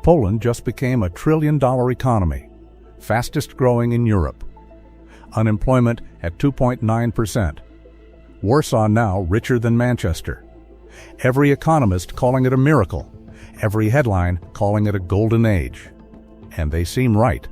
Poland just became a trillion-dollar economy, fastest growing in Europe. Unemployment at 2.9%. Warsaw now richer than Manchester. Every economist calling it a miracle. Every headline calling it a golden age. And they seem right.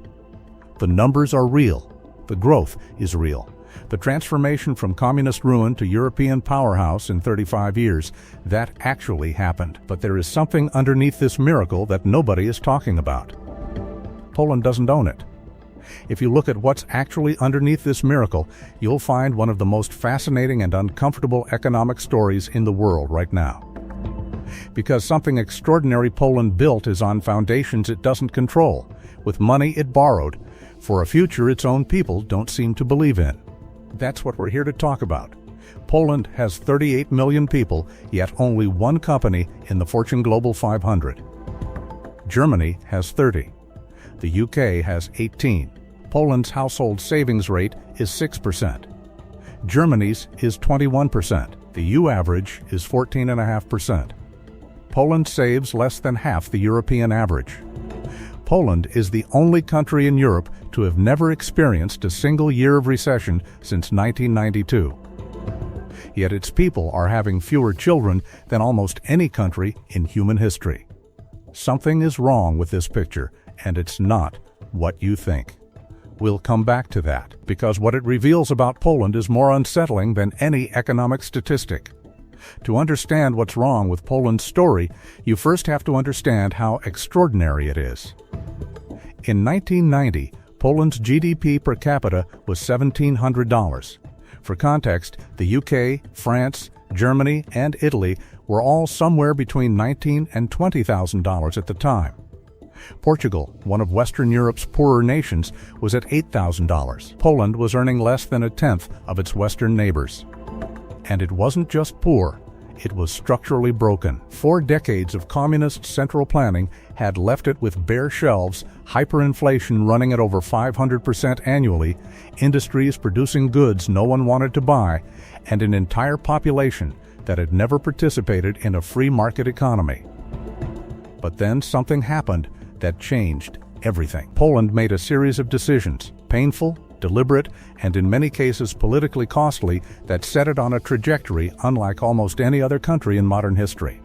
The numbers are real. The growth is real. The transformation from communist ruin to European powerhouse in 35 years, that actually happened. But there is something underneath this miracle that nobody is talking about. Poland doesn't own it. If you look at what's actually underneath this miracle, you'll find one of the most fascinating and uncomfortable economic stories in the world right now. Because something extraordinary Poland built is on foundations it doesn't control, with money it borrowed, for a future its own people don't seem to believe in. That's what we're here to talk about. Poland has 38 million people, yet only one company in the Fortune Global 500. Germany has 30. The UK has 18. Poland's household savings rate is 6%. Germany's is 21%. The EU average is 14.5%. Poland saves less than half the European average. Poland is the only country in Europe to have never experienced a single year of recession since 1992. Yet its people are having fewer children than almost any country in human history. Something is wrong with this picture, and it's not what you think. We'll come back to that, because what it reveals about Poland is more unsettling than any economic statistic. To understand what's wrong with Poland's story, you first have to understand how extraordinary it is. In 1990, Poland's GDP per capita was $1,700. For context, the UK, France, Germany, and Italy were all somewhere between $19,000 and $20,000 at the time. Portugal, one of Western Europe's poorer nations, was at $8,000. Poland was earning less than a tenth of its Western neighbors. And it wasn't just poor, it was structurally broken. 4 decades of communist central planning had left it with bare shelves, hyperinflation running at over 500% annually, industries producing goods no one wanted to buy, and an entire population that had never participated in a free market economy. But then something happened that changed everything. Poland made a series of decisions, painful, deliberate, and in many cases politically costly, that set it on a trajectory unlike almost any other country in modern history.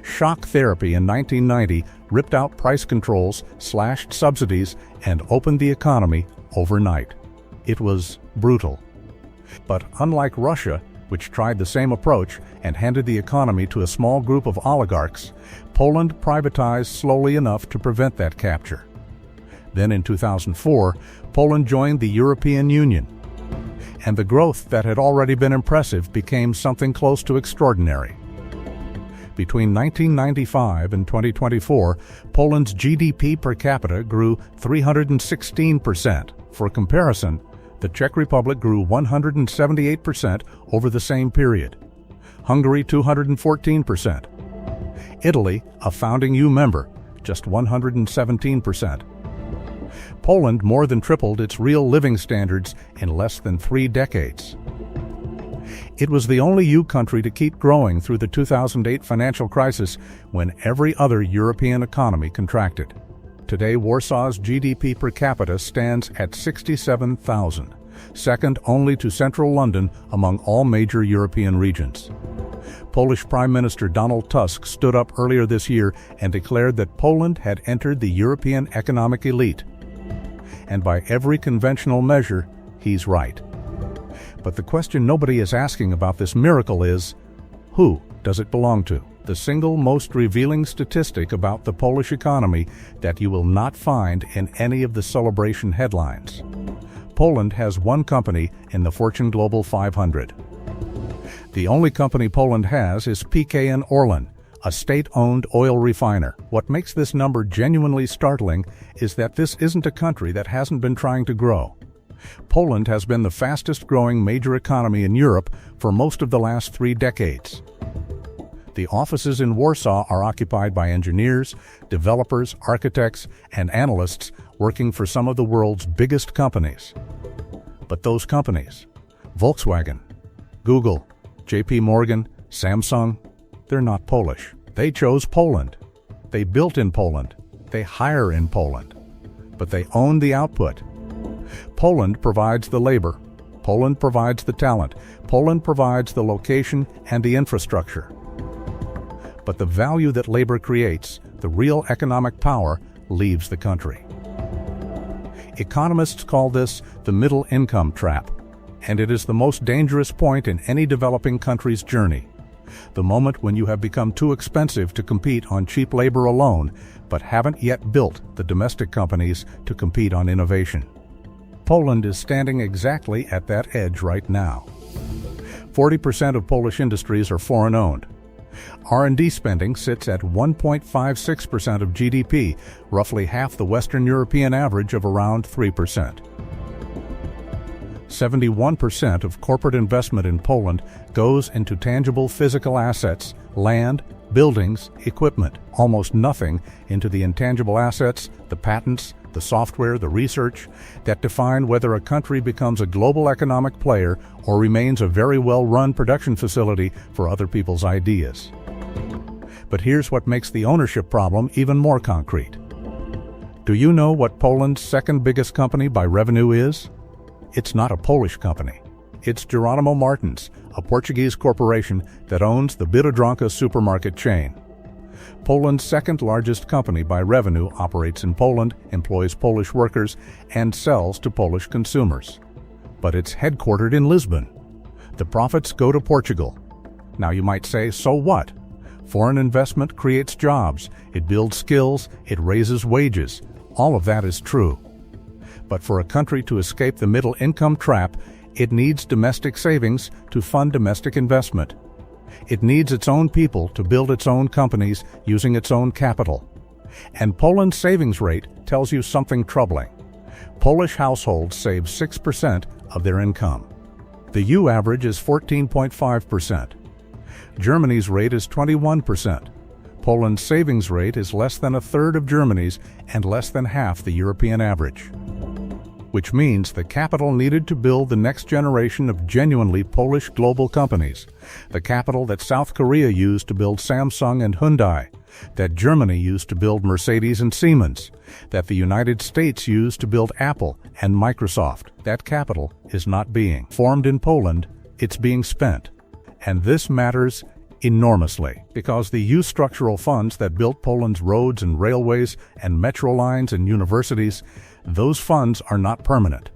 Shock therapy in 1990 ripped out price controls, slashed subsidies, and opened the economy overnight. It was brutal. But unlike Russia, which tried the same approach and handed the economy to a small group of oligarchs, Poland privatized slowly enough to prevent that capture. Then in 2004, Poland joined the European Union, and the growth that had already been impressive became something close to extraordinary. Between 1995 and 2024, Poland's GDP per capita grew 316%. For comparison, the Czech Republic grew 178% over the same period. Hungary 214%. Italy, a founding EU member, just 117%. Poland more than tripled its real living standards in less than 3 decades. It was the only EU country to keep growing through the 2008 financial crisis when every other European economy contracted. Today, Warsaw's GDP per capita stands at 67,000, second only to central London among all major European regions. Polish Prime Minister Donald Tusk stood up earlier this year and declared that Poland had entered the European economic elite. And by every conventional measure, he's right. But the question nobody is asking about this miracle is, who does it belong to? The single most revealing statistic about the Polish economy that you will not find in any of the celebration headlines. Poland has one company in the Fortune Global 500. The only company Poland has is PKN Orlen, a state-owned oil refiner. What makes this number genuinely startling is that this isn't a country that hasn't been trying to grow. Poland has been the fastest-growing major economy in Europe for most of the last 3 decades. The offices in Warsaw are occupied by engineers, developers, architects, and analysts working for some of the world's biggest companies. But those companies, Volkswagen, Google, JP Morgan, Samsung, they're not Polish. They chose Poland. They built in Poland. They hire in Poland, but they own the output. Poland provides the labor. Poland provides the talent. Poland provides the location and the infrastructure. But the value that labor creates, the real economic power, leaves the country. Economists call this the middle income trap, and it is the most dangerous point in any developing country's journey. The moment when you have become too expensive to compete on cheap labor alone, but haven't yet built the domestic companies to compete on innovation. Poland is standing exactly at that edge right now. 40% of Polish industries are foreign-owned. R&D spending sits at 1.56% of GDP, roughly half the Western European average of around 3%. 71% of corporate investment in Poland goes into tangible physical assets, land, buildings, equipment. Almost nothing into the intangible assets, the patents, the software, the research that define whether a country becomes a global economic player or remains a very well-run production facility for other people's ideas. But here's what makes the ownership problem even more concrete. Do you know what Poland's second biggest company by revenue is? It's not a Polish company. It's Jeronimo Martins, a Portuguese corporation that owns the Biedronka supermarket chain. Poland's second largest company by revenue operates in Poland, employs Polish workers, and sells to Polish consumers. But it's headquartered in Lisbon. The profits go to Portugal. Now you might say, so what? Foreign investment creates jobs, it builds skills, it raises wages. All of that is true. But for a country to escape the middle income trap, it needs domestic savings to fund domestic investment. It needs its own people to build its own companies using its own capital. And Poland's savings rate tells you something troubling. Polish households save 6% of their income. The EU average is 14.5%. Germany's rate is 21%. Poland's savings rate is less than a third of Germany's and less than half the European average. Which means the capital needed to build the next generation of genuinely Polish global companies, the capital that South Korea used to build Samsung and Hyundai, that Germany used to build Mercedes and Siemens, that the United States used to build Apple and Microsoft. That capital is not being formed in Poland, it's being spent. And this matters enormously, because the EU structural funds that built Poland's roads and railways and metro lines and universities, those funds are not permanent.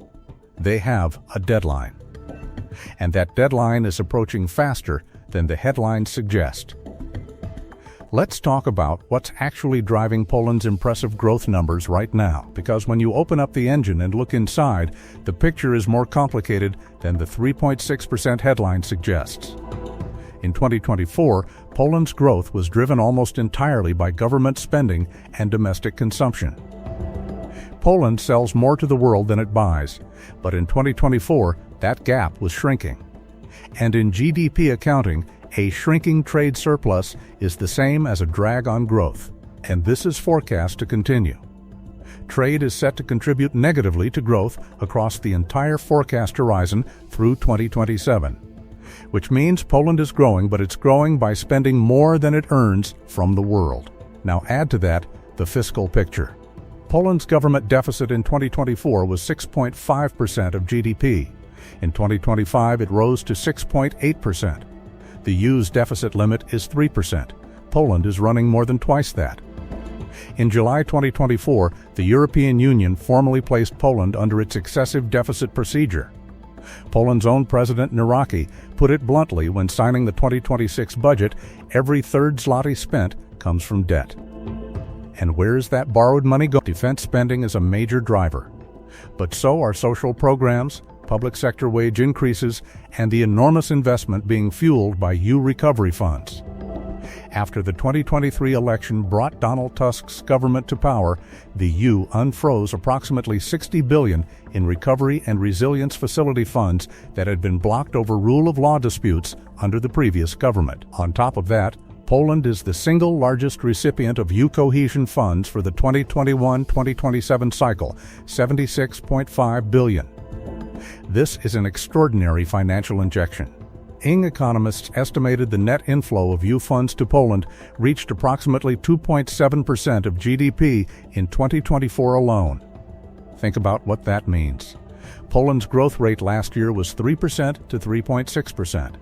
They have a deadline. And that deadline is approaching faster than the headlines suggest. Let's talk about what's actually driving Poland's impressive growth numbers right now, because when you open up the engine and look inside, the picture is more complicated than the 3.6% headline suggests. In 2024, Poland's growth was driven almost entirely by government spending and domestic consumption. Poland sells more to the world than it buys, but in 2024, that gap was shrinking. And in GDP accounting, a shrinking trade surplus is the same as a drag on growth, and this is forecast to continue. Trade is set to contribute negatively to growth across the entire forecast horizon through 2027, which means Poland is growing, but it's growing by spending more than it earns from the world. Now add to that the fiscal picture. Poland's government deficit in 2024 was 6.5% of GDP. In 2025, it rose to 6.8%. The EU's deficit limit is 3%. Poland is running more than twice that. In July 2024, the European Union formally placed Poland under its excessive deficit procedure. Poland's own President Naraki put it bluntly when signing the 2026 budget, every third zloty spent comes from debt. And where is that borrowed money going? Defense spending is a major driver. But so are social programs, public sector wage increases, and the enormous investment being fueled by EU recovery funds. After the 2023 election brought Donald Tusk's government to power, the EU unfroze approximately $60 billion in recovery and resilience facility funds that had been blocked over rule of law disputes under the previous government. On top of that, Poland is the single largest recipient of EU cohesion funds for the 2021-2027 cycle, $76.5 billion. This is an extraordinary financial injection. ING economists estimated the net inflow of EU funds to Poland reached approximately 2.7% of GDP in 2024 alone. Think about what that means. Poland's growth rate last year was 3% to 3.6%.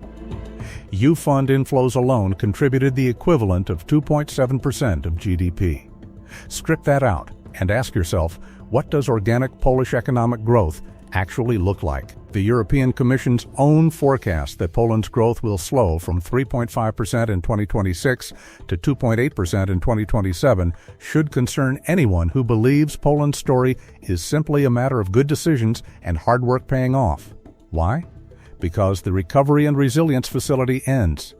EU fund inflows alone contributed the equivalent of 2.7% of GDP. Strip that out and ask yourself, what does organic Polish economic growth actually look like? The European Commission's own forecast that Poland's growth will slow from 3.5% in 2026 to 2.8% in 2027 should concern anyone who believes Poland's story is simply a matter of good decisions and hard work paying off. Why? Because the Recovery and Resilience Facility ends.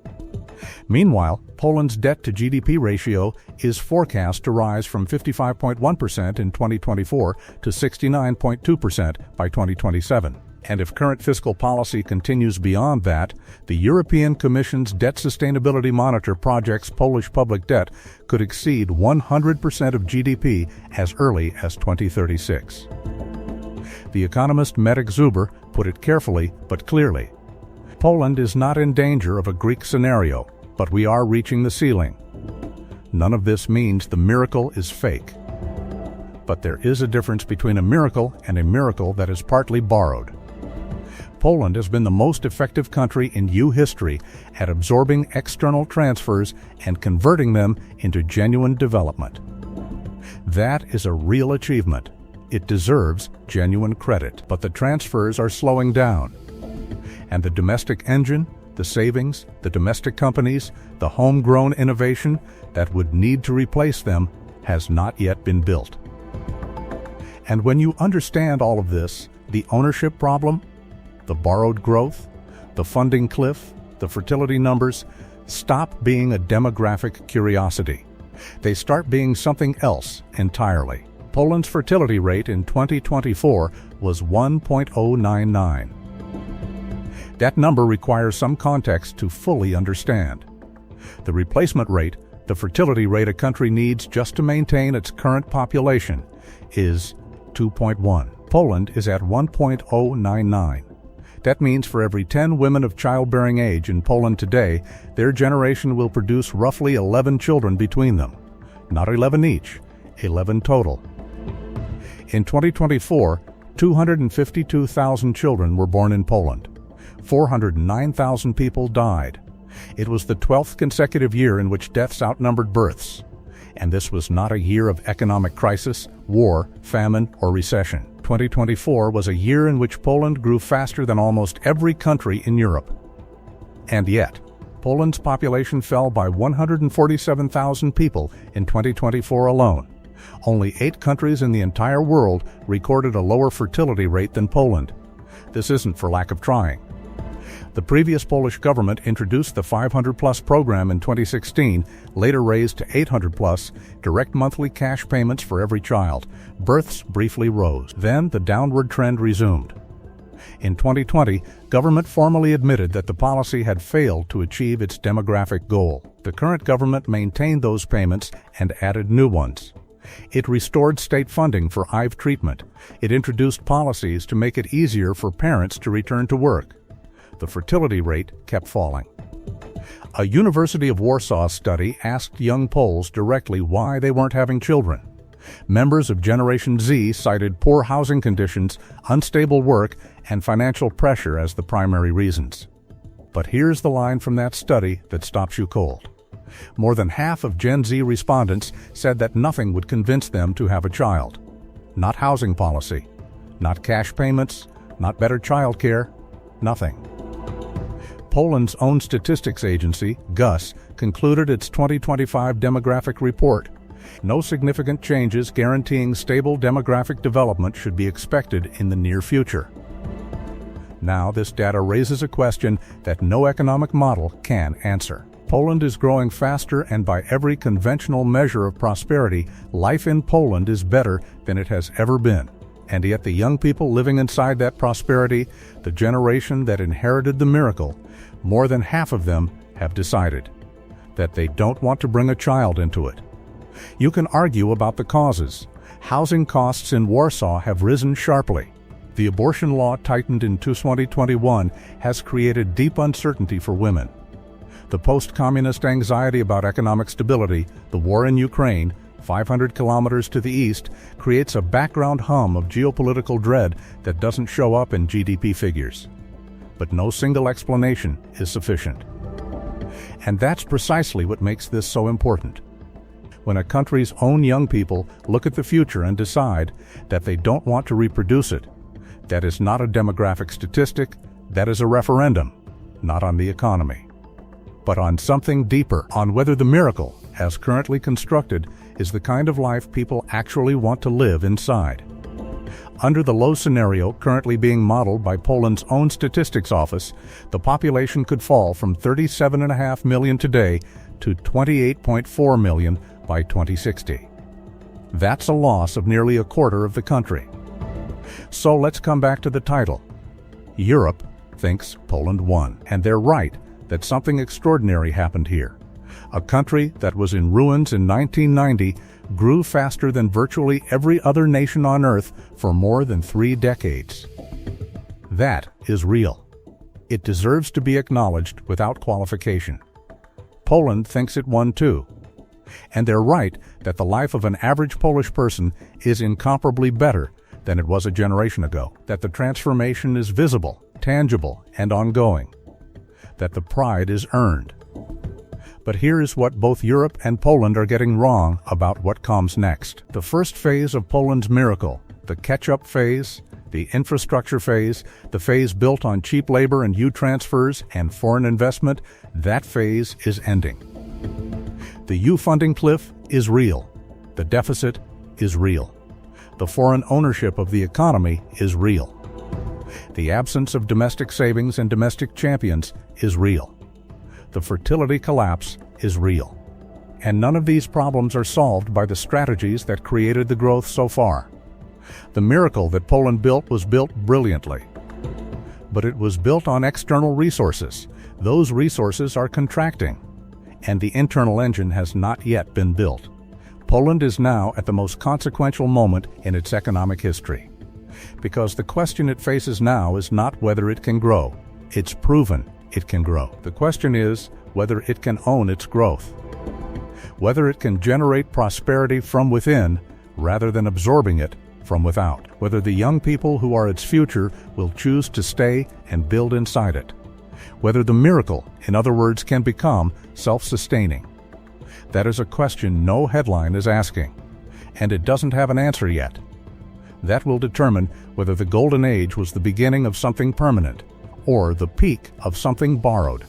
Meanwhile, Poland's debt-to-GDP ratio is forecast to rise from 55.1% in 2024 to 69.2% by 2027. And if current fiscal policy continues beyond that, the European Commission's Debt Sustainability Monitor projects Polish public debt could exceed 100% of GDP as early as 2036. The economist Marek Zuber put it carefully but clearly. Poland is not in danger of a Greek scenario, but we are reaching the ceiling. None of this means the miracle is fake. But there is a difference between a miracle and a miracle that is partly borrowed. Poland has been the most effective country in EU history at absorbing external transfers and converting them into genuine development. That is a real achievement. It deserves genuine credit, but the transfers are slowing down. And the domestic engine, the savings, the domestic companies, the homegrown innovation that would need to replace them has not yet been built. And when you understand all of this, the ownership problem, the borrowed growth, the funding cliff, the fertility numbers, stop being a demographic curiosity. They start being something else entirely. Poland's fertility rate in 2024 was 1.099. That number requires some context to fully understand. The replacement rate, the fertility rate a country needs just to maintain its current population, is 2.1. Poland is at 1.099. That means for every 10 women of childbearing age in Poland today, their generation will produce roughly 11 children between them. Not 11 each, 11 total. In 2024, 252,000 children were born in Poland. 409,000 people died. It was the 12th consecutive year in which deaths outnumbered births. And this was not a year of economic crisis, war, famine, or recession. 2024 was a year in which Poland grew faster than almost every country in Europe. And yet, Poland's population fell by 147,000 people in 2024 alone. Only 8 countries in the entire world recorded a lower fertility rate than Poland. This isn't for lack of trying. The previous Polish government introduced the 500-plus program in 2016, later raised to 800-plus, direct monthly cash payments for every child. Births briefly rose. Then the downward trend resumed. In 2020, government formally admitted that the policy had failed to achieve its demographic goal. The current government maintained those payments and added new ones. It restored state funding for IV treatment. It introduced policies to make it easier for parents to return to work. The fertility rate kept falling. A University of Warsaw study asked young Poles directly why they weren't having children. Members of Generation Z cited poor housing conditions, unstable work, and financial pressure as the primary reasons. But here's the line from that study that stops you cold. More than half of Gen Z respondents said that nothing would convince them to have a child. Not housing policy, not cash payments, not better child care, nothing. Poland's own statistics agency, GUS, concluded its 2025 demographic report. No significant changes guaranteeing stable demographic development should be expected in the near future. Now, this data raises a question that no economic model can answer. Poland is growing faster, and by every conventional measure of prosperity, life in Poland is better than it has ever been. And yet the young people living inside that prosperity, the generation that inherited the miracle, more than half of them have decided that they don't want to bring a child into it. You can argue about the causes. Housing costs in Warsaw have risen sharply. The abortion law tightened in 2021 has created deep uncertainty for women. The post-communist anxiety about economic stability, the war in Ukraine, 500 kilometers to the east, creates a background hum of geopolitical dread that doesn't show up in GDP figures. But no single explanation is sufficient. And that's precisely what makes this so important. When a country's own young people look at the future and decide that they don't want to reproduce it, that is not a demographic statistic, that is a referendum, not on the economy, but on something deeper, on whether the miracle, as currently constructed, is the kind of life people actually want to live inside. Under the low scenario currently being modeled by Poland's own statistics office, the population could fall from 37.5 million today to 28.4 million by 2060. That's a loss of nearly a quarter of the country. So let's come back to the title. Europe thinks Poland won, and they're right that something extraordinary happened here. A country that was in ruins in 1990 grew faster than virtually every other nation on Earth for more than 3 decades. That is real. It deserves to be acknowledged without qualification. Poland thinks it won too. And they're right that the life of an average Polish person is incomparably better than it was a generation ago, that the transformation is visible, tangible, and ongoing, that the pride is earned. But here is what both Europe and Poland are getting wrong about what comes next. The first phase of Poland's miracle, the catch-up phase, the infrastructure phase, the phase built on cheap labor and U-transfers and foreign investment, that phase is ending. The U-funding cliff is real. The deficit is real. The foreign ownership of the economy is real. The absence of domestic savings and domestic champions is real. The fertility collapse is real. And none of these problems are solved by the strategies that created the growth so far. The miracle that Poland built was built brilliantly. But it was built on external resources. Those resources are contracting. And the internal engine has not yet been built. Poland is now at the most consequential moment in its economic history. Because the question it faces now is not whether it can grow. It's proven it can grow. The question is whether it can own its growth. Whether it can generate prosperity from within rather than absorbing it from without. Whether the young people who are its future will choose to stay and build inside it. Whether the miracle, in other words, can become self-sustaining. That is a question no headline is asking, and it doesn't have an answer yet. That will determine whether the golden age was the beginning of something permanent, or the peak of something borrowed.